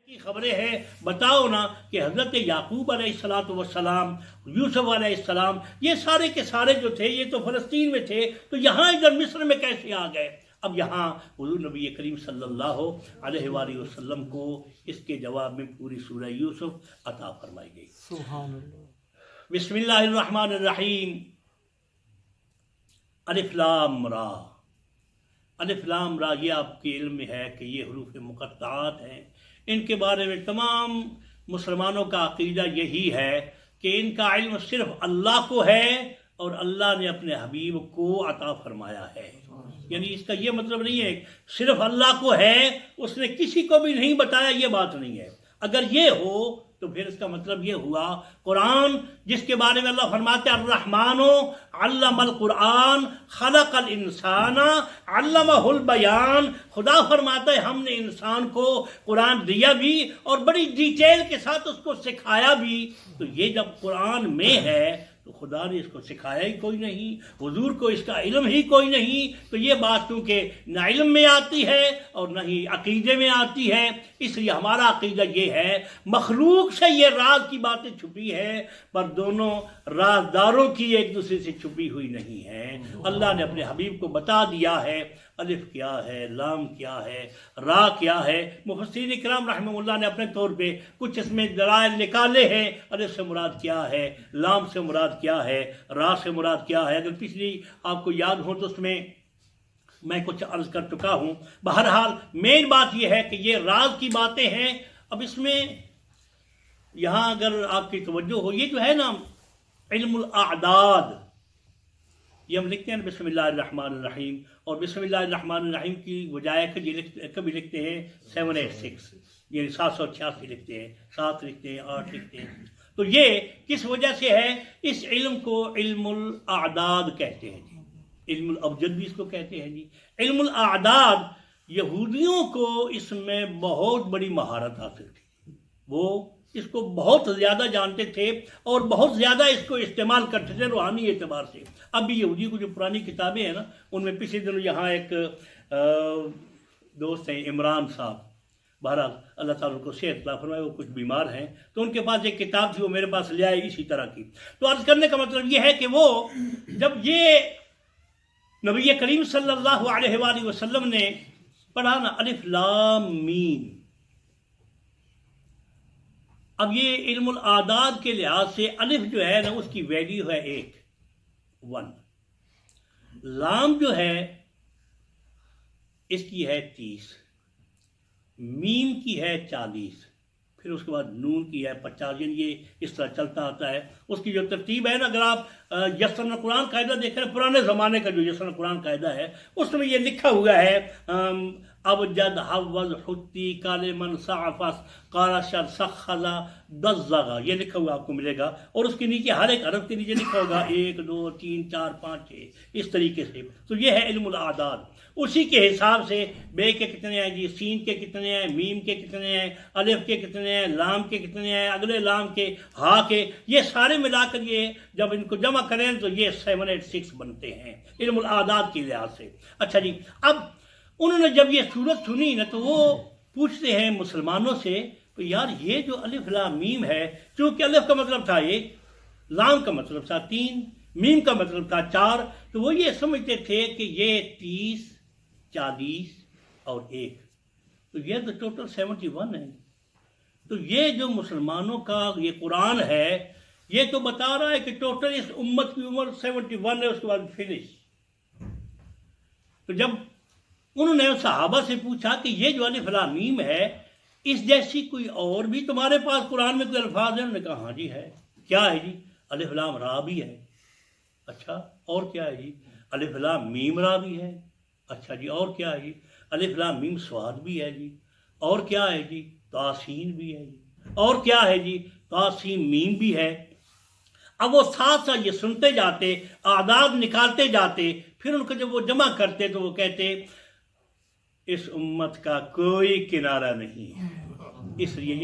کی خبریں ہیں، بتاؤ نا کہ حضرت یعقوب علیہ السلام، یوسف علیہ السلام، یہ سارے کے سارے جو تھے یہ تو فلسطین میں تھے، تو یہاں ادھر مصر میں کیسے آ گئے؟ اب یہاں حضور نبی کریم صلی اللہ علیہ وآلہ وسلم کو اس کے جواب میں پوری سورہ یوسف عطا فرمائی گئی۔ سبحان اللہ۔ بسم اللہ الرحمن الرحیم۔ الف لام را۔ الف لام را، یہ آپ کے علم میں ہے کہ یہ حروف مقطعات ہیں۔ ان کے بارے میں تمام مسلمانوں کا عقیدہ یہی ہے کہ ان کا علم صرف اللہ کو ہے اور اللہ نے اپنے حبیب کو عطا فرمایا ہے۔ یعنی اس کا یہ مطلب نہیں ہے صرف اللہ کو ہے، اس نے کسی کو بھی نہیں بتایا، یہ بات نہیں ہے۔ اگر یہ ہو تو پھر اس کا مطلب یہ ہوا قرآن جس کے بارے میں اللہ فرماتے ہیں الرحمن علم القرآن خلق الانسان علمہ البیان، خدا فرماتا ہے ہم نے انسان کو قرآن دیا بھی اور بڑی ڈیٹیل کے ساتھ اس کو سکھایا بھی۔ تو یہ جب قرآن میں ہے تو خدا نے اس کو سکھایا ہی کوئی نہیں، حضور کو اس کا علم ہی کوئی نہیں، تو یہ بات چونکہ نہ علم میں آتی ہے اور نہ ہی عقیدے میں آتی ہے، اس لیے ہمارا عقیدہ یہ ہے مخلوق سے یہ راز کی باتیں چھپی ہے، پر دونوں رازداروں کی ایک دوسرے سے چھپی ہوئی نہیں ہے۔ اللہ نے اپنے حبیب کو بتا دیا ہے الف کیا ہے، لام کیا ہے، را کیا ہے۔ مفسرین کرام رحمہ اللہ نے اپنے طور پہ کچھ اس میں دلائل نکالے ہیں، الف سے مراد کیا ہے، لام سے مراد کیا ہے، را سے مراد کیا ہے۔ اگر پچھلی آپ کو یاد ہو تو اس میں میں کچھ عرض کر چکا ہوں۔ بہرحال مین بات یہ ہے کہ یہ راز کی باتیں ہیں۔ اب اس میں یہاں اگر آپ کی توجہ ہو، یہ جو ہے نا علم الاعداد، یہ ہم لکھتے ہیں بسم اللہ الرحمن الرحیم، اور بسم اللہ الرحمن الرحیم کی بجائے کبھی لکھتے ہیں 786، یعنی 786 لکھتے ہیں، 7 لکھتے ہیں، 8 لکھتے ہیں۔ تو یہ کس وجہ سے ہے؟ اس علم کو علم الاعداد کہتے ہیں جی، علم الابجد بھی اس کو کہتے ہیں جی۔ علم الاعداد، یہودیوں کو اس میں بہت بڑی مہارت حاصل تھی، وہ اس کو بہت زیادہ جانتے تھے اور بہت زیادہ اس کو استعمال کرتے تھے روحانی اعتبار سے۔ اب بھی یہودی کو جو پرانی کتابیں ہیں نا، ان میں پچھلے دنوں یہاں ایک دوست ہیں عمران صاحب، بہرحال اللہ تعالیٰ کو صحت عطا فرمائے، وہ کچھ بیمار ہیں، تو ان کے پاس ایک کتاب تھی، وہ میرے پاس لے آئے اسی طرح کی۔ تو عرض کرنے کا مطلب یہ ہے کہ وہ جب یہ نبی کریم صلی اللہ علیہ وآلہ وسلم نے پڑھا نا الف لام میم، اب یہ علم الاعداد کے لحاظ سے الف جو ہے نا اس کی ویلیو ہے 1، لام جو ہے اس کی ہے 30، میم کی ہے 40، پھر اس کے بعد نون کی ہے 50، یعنی یہ اس طرح چلتا آتا ہے۔ اس کی جو ترتیب ہے نا، اگر آپ یسن قرآن قاعدہ دیکھ رہے ہیں، پرانے زمانے کا جو یسن قرآن قاعدہ ہے، اس میں یہ لکھا ہوا ہے ابجد حوض حتی کالمن صعفس قارشر سخلا دزغا، یہ لکھا ہوا آپ کو ملے گا، اور اس کے نیچے ہر ایک حرف کے نیچے لکھا ہوگا 1 2 3 4 5 6، اس طریقے سے۔ تو یہ ہے علم الاعداد، اسی کے حساب سے بے کے کتنے ہیں جی، سین کے کتنے ہیں، میم کے کتنے ہیں، الف کے کتنے ہیں، لام کے کتنے ہیں، اگلے لام کے، ہا کے، یہ سارے ملا کر یہ جب ان کو جمع کریں تو یہ 786 بنتے ہیں علم الاعداد کے لحاظ سے۔ اچھا جی، اب انہوں نے جب یہ صورت سنی نا تو وہ پوچھتے ہیں مسلمانوں سے کہ یار یہ جو الف لام میم ہے، چونکہ الف کا مطلب تھا 1، لام کا مطلب تھا 3، میم کا مطلب تھا 4، تو وہ یہ سمجھتے تھے کہ یہ 30 40 اور 1، تو یہ تو ٹوٹل 71 ہے۔ تو یہ جو مسلمانوں کا یہ قرآن ہے، یہ تو بتا رہا ہے کہ ٹوٹل اس امت کی عمر 71 ہے، اس کے بعد فنش۔ تو جب انہوں نے صحابہ سے پوچھا کہ یہ جو الف لام میم ہے، اس جیسی کوئی اور بھی تمہارے پاس قرآن میں کوئی الفاظ ہیں؟ انہوں نے کہا ہاں جی ہے۔ کیا ہے جی؟ الف لام را بھی ہے۔ اچھا، اور کیا ہے جی؟ الف لام میم را بھی ہے۔ اچھا جی، اور کیا ہے جی؟ الف لام میم صاد بھی ہے جی، اور کیا ہے جی؟ تاسین بھی ہے جی، اور کیا ہے جی؟ تاسین میم بھی ہے۔ اب وہ ساتھ ساتھ یہ سنتے جاتے، اعداد نکالتے جاتے، پھر ان کو جب وہ جمع کرتے تو وہ کہتے اس امت کا کوئی کنارہ نہیں ہے۔ اس لیے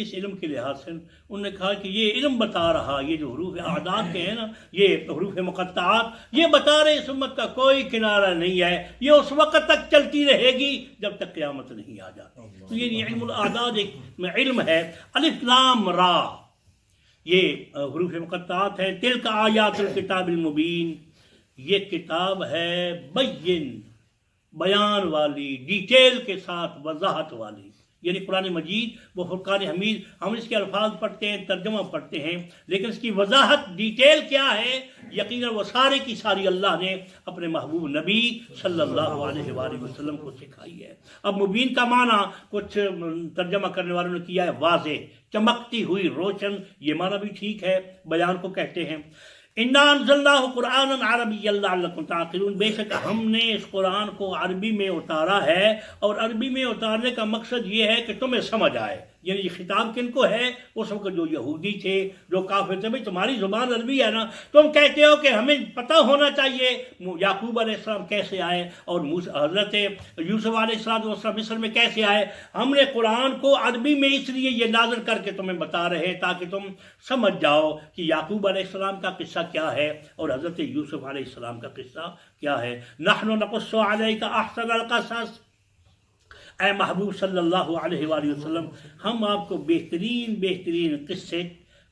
اس علم کے لحاظ سے انہوں نے کہا کہ یہ علم بتا رہا، یہ جو حروف اعداد کے ہیں نا، یہ حروف مقطعات، یہ بتا رہے اس امت کا کوئی کنارہ نہیں ہے، یہ اس وقت تک چلتی رہے گی جب تک قیامت نہیں آ جاتی۔ تو یہ علم الاعداد ایک علم ہے۔ الف لام را، یہ حروف مقطعات ہیں۔ تلک آیات الکتاب المبین، یہ کتاب ہے بیان والی، ڈیٹیل کے ساتھ وضاحت والی، یعنی قرآن مجید وہ فرقان حمید، ہم اس کے الفاظ پڑھتے ہیں، ترجمہ پڑھتے ہیں، لیکن اس کی وضاحت ڈیٹیل کیا ہے، یقیناً وہ سارے کی ساری اللہ نے اپنے محبوب نبی صلی اللہ علیہ وآلہ وسلم کو سکھائی ہے۔ اب مبین کا معنی کچھ ترجمہ کرنے والوں نے کیا ہے واضح، چمکتی ہوئی، روشن، یہ معنی بھی ٹھیک ہے، بیان کو کہتے ہیں۔ اِنَّا أَنزَلْنَاهُ قُرْآنًا عَرَبِيًّا لَعَلَّكُمْ تَعْقِلُونَ، بے شک ہم نے اس قرآن کو عربی میں اتارا ہے، اور عربی میں اتارنے کا مقصد یہ ہے کہ تمہیں سمجھ آئے۔ یعنی یہ خطاب کن کو ہے؟ اس وقت جو یہودی تھے، جو کافر تھے۔ بھئی تمہاری زبان عربی ہے نا، تم کہتے ہو کہ ہمیں پتہ ہونا چاہیے یعقوب علیہ السلام کیسے آئے، اور حضرت یوسف علیہ السلام مصر میں کیسے آئے۔ ہم نے قرآن کو عربی میں اس لیے یہ نازل کر کے تمہیں بتا رہے تاکہ تم سمجھ جاؤ کہ یعقوب علیہ السلام کا قصہ کیا ہے اور حضرت یوسف علیہ السلام کا قصہ کیا ہے۔ نحن نقص علیک احسن القصص، اے محبوب صلی اللہ علیہ وآلہ وسلم، ہم آپ کو بہترین قصے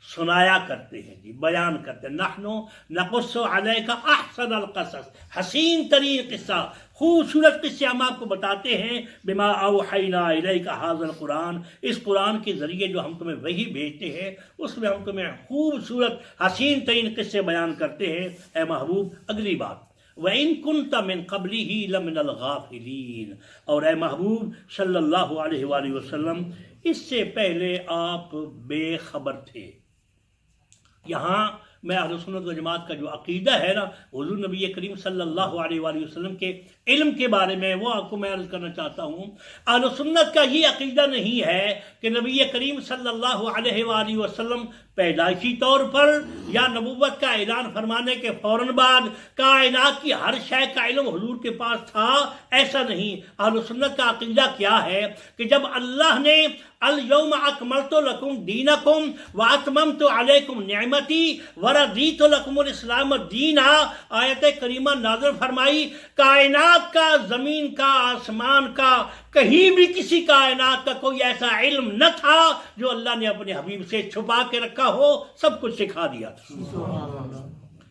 سنایا کرتے ہیں، جی بیان کرتے ہیں۔ نحن نقص علیک احسن القصص، حسین ترین قصہ، خوبصورت قصے ہم آپ کو بتاتے ہیں۔ بما اوحینا الیک ھذا القرآن، اس قرآن کے ذریعے جو ہم تمہیں وحی بھیجتے ہیں اس میں ہم تمہیں خوبصورت حسین ترین قصے بیان کرتے ہیں اے محبوب۔ اگلی بات، وَإِن كُنْتَ مِن قَبْلِهِ لَمِنَ الْغَافِلِينَ، اور اے محبوب صلی اللہ علیہ وآلہ وسلم اس سے پہلے آپ بے خبر تھے۔ یہاں میں اہل سنت و جماعت کا جو عقیدہ ہے نا حضور نبی کریم صلی اللہ علیہ وآلہ وسلم کے علم کے بارے میں، وہ آپ کو میں عرض کرنا چاہتا ہوں۔ اہل سنت کا یہ عقیدہ نہیں ہے کہ نبی کریم صلی اللہ علیہ وآلہ وسلم پیدائشی طور پر یا نبوت کا اعلان فرمانے کے فوراً بعد کائنات کی ہر شے کا علم حضور کے پاس تھا، ایسا نہیں۔ اہل سنت کا عقیدہ کیا ہے کہ جب اللہ نے الیوم اکملت لکم دینکم واتممت علیکم نعمتی ورضیت لکم الاسلام دینا، آیت کریمہ نازل فرمائی، کائنات کا، زمین کا، آسمان کا، کہیں بھی کسی کائنات کا کوئی ایسا علم نہ تھا جو اللہ نے اپنے حبیب سے چھپا کے رکھا ہو، سب کچھ سکھا دیا تھا۔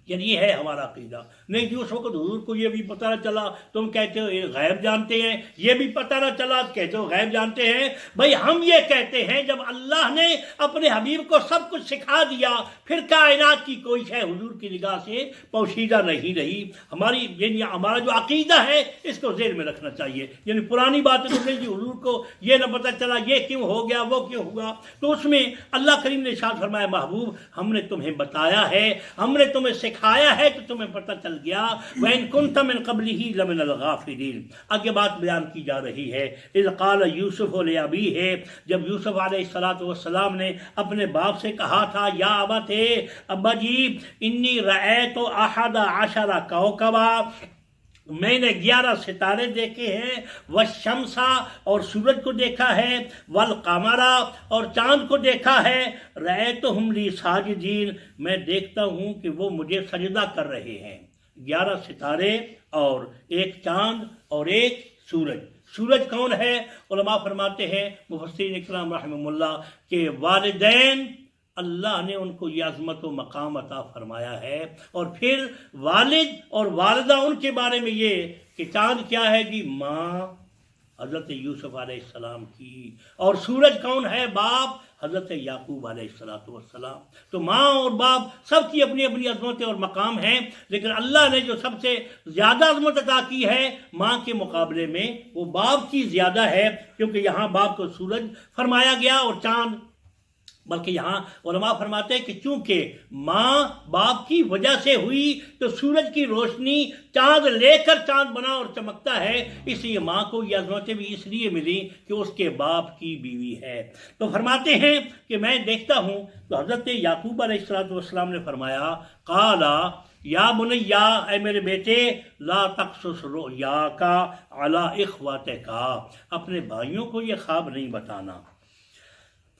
یعنی یہ ہے ہمارا عقیدہ۔ نہیں جی اس وقت حضور کو یہ بھی پتہ نہ چلا، تم کہتے ہو یہ غیب جانتے ہیں، یہ بھی پتہ نہ چلا کہتے ہو غیب جانتے ہیں۔ بھائی ہم یہ کہتے ہیں جب اللہ نے اپنے حبیب کو سب کچھ سکھا دیا، پھر کائنات کی کوئی شے حضور کی نگاہ سے پوشیدہ نہیں رہی۔ یعنی ہمارا جو عقیدہ ہے اس کو ذہن میں رکھنا چاہیے۔ یعنی پرانی باتیں تو نہیں جی حضور کو یہ نہ پتہ چلا یہ کیوں ہو گیا، وہ کیوں ہوا، تو اس میں اللہ کریم نے ارشاد فرمایا محبوب ہم نے تمہیں بتایا ہے، ہم نے تمہیں سکھایا ہے تو تمہیں پتہ چل گیا۔ وَإِن كُنْتَ مِن قَبْلِهِ لَمِنَ الْغَافِلِينَ، آگے بات بیان کی جا رہی ہے۔ اِذْ قَالَ يُوسُفُ لِأَبِيهِ، جب یوسف علیہ السلام نے اپنے باپ سے کہا تھا یا ابت، ابا جی انی رأیت احد عشر کوکبا، میں نے 11 ستارے دیکھے ہیں، والشمسا اور سورج کو دیکھا ہے، والقمرا اور چاند کو دیکھا ہے، رأیتہم لی ساجدین، میں دیکھتا ہوں کہ وہ مجھے سجدہ کر رہے ہیں۔ 11 ستارے اور ایک چاند اور ایک سورج۔ سورج کون ہے؟ علماء فرماتے ہیں مفسرین اکرام رحمہ اللہ کہ والدین، اللہ نے ان کو یہ عظمت و مقام عطا فرمایا ہے، اور پھر والد اور والدہ ان کے بارے میں یہ کہ چاند کیا ہے جی ماں حضرت یوسف علیہ السلام کی، اور سورج کون ہے؟ باپ حضرت یعقوب علیہ السلام۔ تو ماں اور باپ سب کی اپنی اپنی عظمتیں اور مقام ہیں، لیکن اللہ نے جو سب سے زیادہ عظمت عطا کی ہے ماں کے مقابلے میں وہ باپ کی زیادہ ہے، کیونکہ یہاں باپ کو سورج فرمایا گیا اور چاند، بلکہ یہاں علماء فرماتے ہیں کہ چونکہ ماں باپ کی وجہ سے ہوئی تو سورج کی روشنی چاند لے کر چاند بنا اور چمکتا ہے، اس لیے ماں کو یہ عظمتیں بھی اس لیے ملی کہ اس کے باپ کی بیوی ہے۔ تو فرماتے ہیں کہ میں دیکھتا ہوں، تو حضرت یعقوب علیہ السلام نے فرمایا قالا یا بنیا، اے میرے بیٹے، لا تقصص رؤیاک علی اخوتک، اپنے بھائیوں کو یہ خواب نہیں بتانا،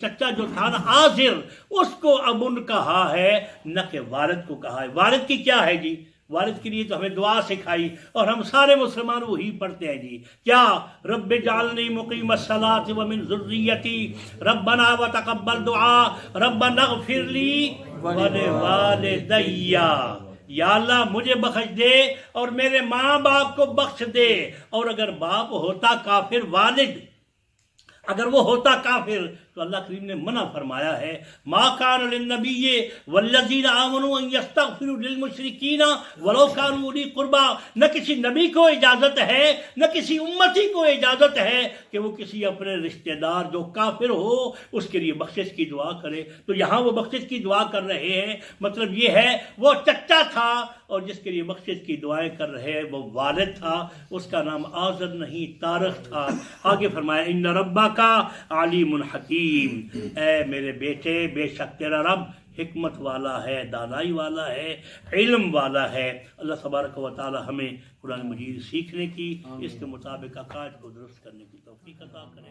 چچا جو تھا نا آزر، اس کو ابن کہا ہے، نہ کہ والد کو کہا ہے۔ والد کی کیا ہے جی؟ والد کے لیے تو ہمیں دعا سکھائی اور ہم سارے مسلمان وہی پڑھتے ہیں جی، کیا؟ رب جعلنی مقیم الصلاۃ ومن ذریتی ربنا وتقبل دعا ربنا اغفر لی ولوالدی، یا اللہ مجھے بخش دے اور میرے ماں باپ کو بخش دے۔ اور اگر باپ ہوتا کافر، والد اگر وہ ہوتا کافر تو اللہ کریم نے منع فرمایا ہے، ما کان للنبی والذین آمنوا ان یستغفروا للمشرکین ولو کانوا اولی قربا، نہ کسی نبی کو اجازت ہے، نہ کسی امتی کو اجازت ہے کہ وہ کسی اپنے رشتہ دار جو کافر ہو اس کے لیے بخشش کی دعا کرے۔ تو یہاں وہ بخشش کی دعا کر رہے ہیں، مطلب یہ ہے وہ چچا تھا اور جس کے لیے بخشش کی دعائیں کر رہے ہیں وہ والد تھا، اس کا نام آزر نہیں طارق تھا۔ آگے فرمایا ان ربک علیم حکیم، اے میرے بیٹے بے شک تیرا رب حکمت والا ہے، دانائی والا ہے، علم والا ہے۔ اللہ تبارک و تعالی ہمیں قرآن مجید سیکھنے کی، اس کے مطابق عقائد کو درست کرنے کی توفیق عطا کرے۔